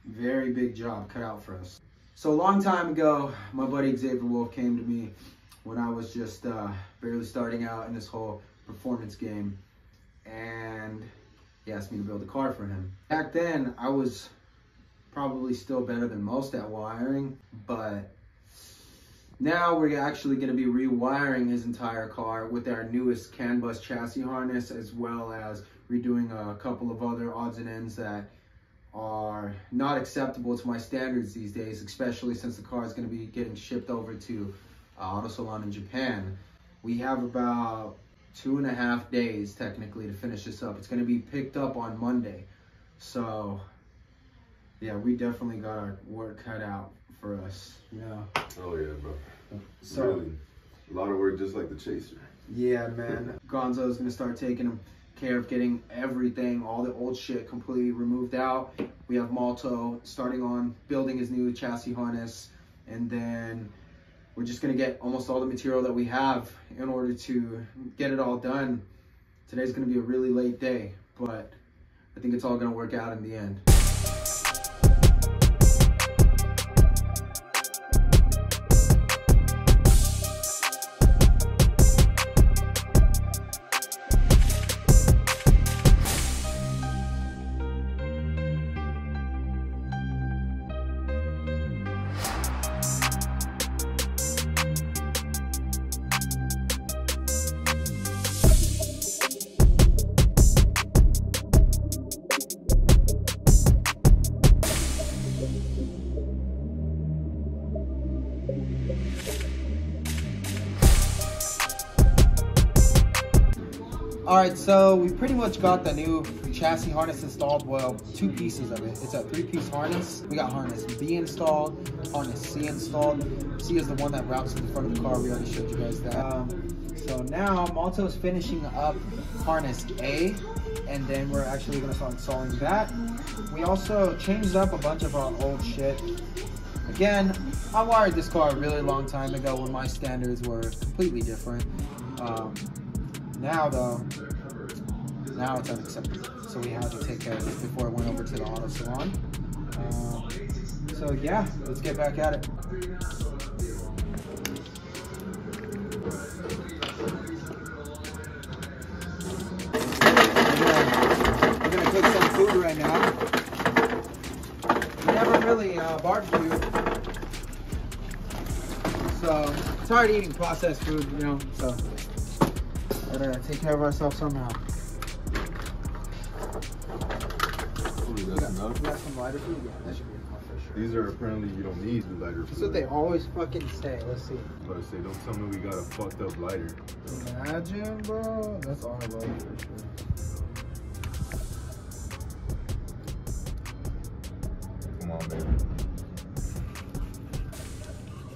very big job cut out for us. So a long time ago, my buddy Xavier Wulf came to me when I was just barely starting out in this whole performance game, and he asked me to build a car for him. Back then, I was probably still better than most at wiring, but now we're actually going to be rewiring his entire car with our newest CAN bus chassis harness, as well as redoing a couple of other odds and ends that are not acceptable to my standards these days, especially since the car is going to be getting shipped over to Auto Salon in Japan. We have about 2.5 days technically to finish this up. It's going to be picked up on Monday. So yeah, we definitely got our work cut out for us. Yeah. Oh yeah, bro. So really, a lot of work, just like the Chaser. Yeah, man. Gonzo's going to start taking care of getting everything, all the old shit completely removed out. We have Malto starting on building his new chassis harness, and then we're just gonna get almost all the material that we have in order to get it all done. Today's gonna be a really late day, but I think it's all gonna work out in the end. All right, so we pretty much got the new chassis harness installed. Well, 2 pieces of it. It's a 3-piece harness. We got harness B installed, harness C installed. C is the one that routes to the front of the car. We already showed you guys that. So now Malto's finishing up harness A, and then we're actually gonna start installing that. We also changed up a bunch of our old shit. Again, I wired this car a really long time ago when my standards were completely different. Now though, now it's unacceptable. So we had to take care of this before it went over to the auto salon. So yeah, let's get back at it. We're gonna cook some food right now. We never really barbecued, so it's hard eating processed food, you know. So gotta take care of ourselves somehow. Ooh, We got some lighter food. Yeah, that should be enough for sure. These are apparently you don't need the lighter food. That's what they always fucking say. Let's see. But I say, don't tell me we got a fucked up lighter. Imagine, bro. That's our lighter for sure. Come on, baby.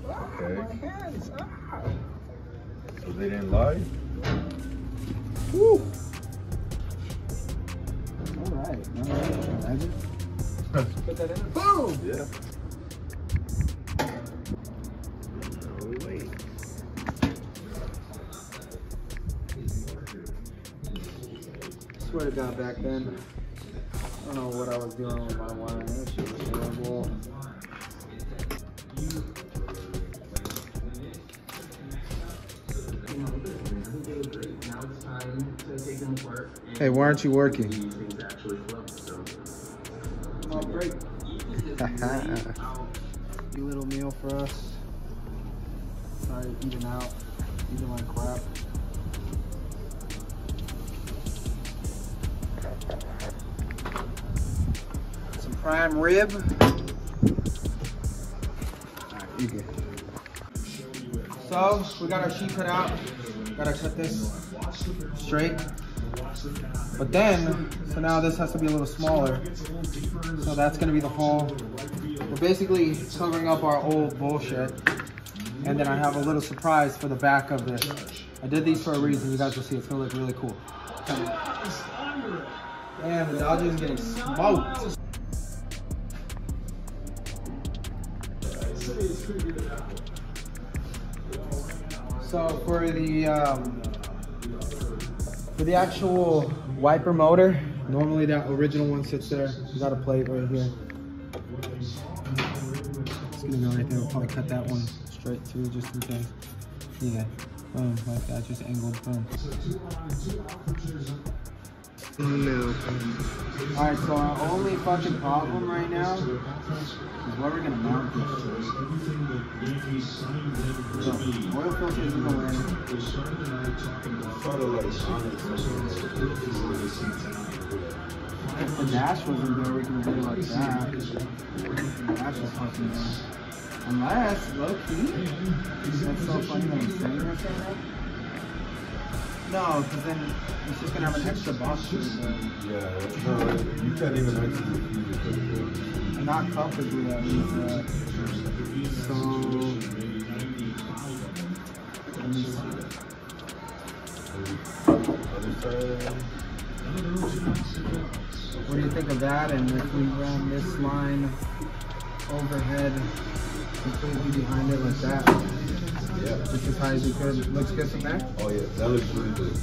Okay. My hands. Ah. So they didn't lie? Woo. All right. Imagine. Put that in. Boom. Yeah. Oh, wait. Swear to God, back then, I don't know what I was doing with my wiring. That shit was terrible. Hey, why aren't you working? Oh, great. You little meal for us. Sorry, eating out. Eating like crap. Some prime rib. Alright, you good. So, we got our sheet cut out. Gotta cut this straight. But then, so now this has to be a little smaller. So that's gonna be the hole. We're basically covering up our old bullshit. And then I have a little surprise for the back of this. I did these for a reason. You guys will see. It's gonna look really cool. Damn, the Dodgers is getting smoked. So for the actual wiper motor, normally that original one sits there. You got a plate right here. It's gonna go right there. We'll probably cut that one straight through just in case. Yeah, boom, like that, just angled, boom. No. Alright, so our only fucking problem right now is where we're gonna mount this shit. So, oil filter isn't going in. If the dash wasn't there, we can do it like that. The dash is fucking there. Unless, low key, that's so funny that I'm saying that right now. No, because then it's just gonna have an extra box to it. Yeah, that's not right. You can't even exit the key. And not comfortably at least. So, let me see. Other side. What do you think of that? And if we run this line overhead completely behind it like that, yeah, just as high as you could, looks good from there? Oh yeah, that looks really good.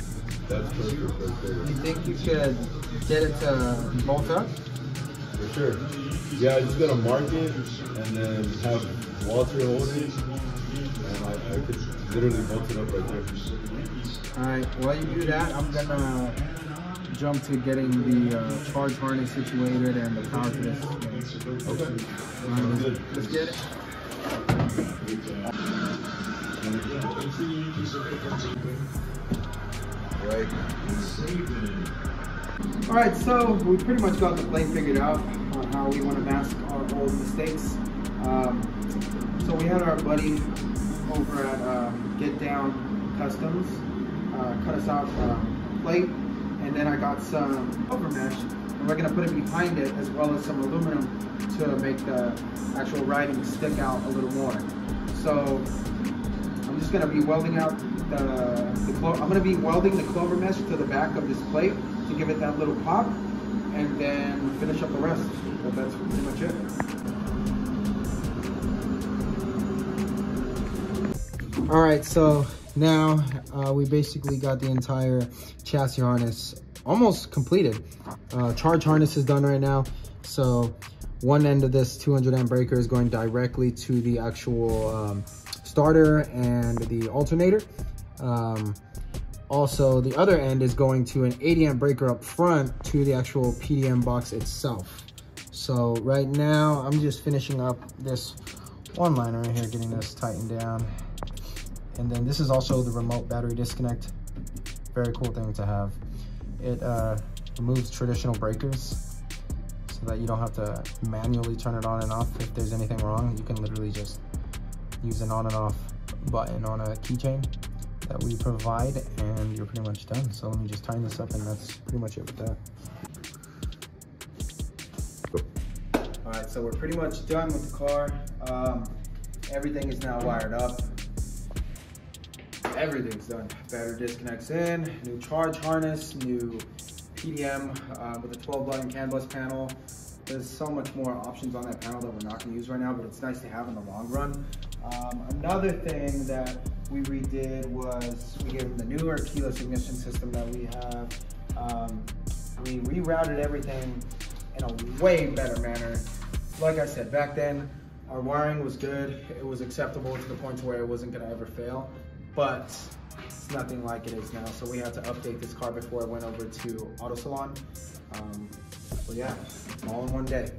That's perfect right there. You think you could get it to bolt up? For sure. Yeah, I just gotta mark it and then have Walter hold it, and I could literally bolt it up right there. Alright, while you do that, I'm gonna jump to getting the charge harness situated and the power to this. Okay. Let's get it. Right. Alright, so we pretty much got the plate figured out on how we want to mask our old mistakes. So we had our buddy over at Get Down Customs cut us out plate, and then I got some over mesh, and we're going to put it behind it as well as some aluminum to make the actual writing stick out a little more. So I'm just going to be welding out I'm going to be welding the clover mesh to the back of this plate to give it that little pop, and then finish up the rest. But that's pretty much it. All right, so now we basically got the entire chassis harness almost completed. Charge harness is done right now. So one end of this 200 amp breaker is going directly to the actual starter and the alternator. Also, the other end is going to an 80 amp breaker up front to the actual PDM box itself. So right now, I'm just finishing up this one liner right here, getting this tightened down. And then this is also the remote battery disconnect. Very cool thing to have. It removes traditional breakers so that you don't have to manually turn it on and off. If there's anything wrong, you can literally just use an on and off button on a keychain that we provide, and you're pretty much done. So let me just tighten this up, and that's pretty much it with that. All right, so we're pretty much done with the car. Everything is now wired up. Everything's done. Battery disconnects in, new charge harness, new PDM with a 12 button CAN bus panel. There's so much more options on that panel that we're not going to use right now, but it's nice to have in the long run. Another thing that we redid was we gave them the newer keyless ignition system that we have. We rerouted everything in a way better manner. Like I said, back then our wiring was good. It was acceptable to the point where it wasn't going to ever fail, but it's nothing like it is now. So we had to update this car before it went over to Auto Salon. But yeah, all in one day.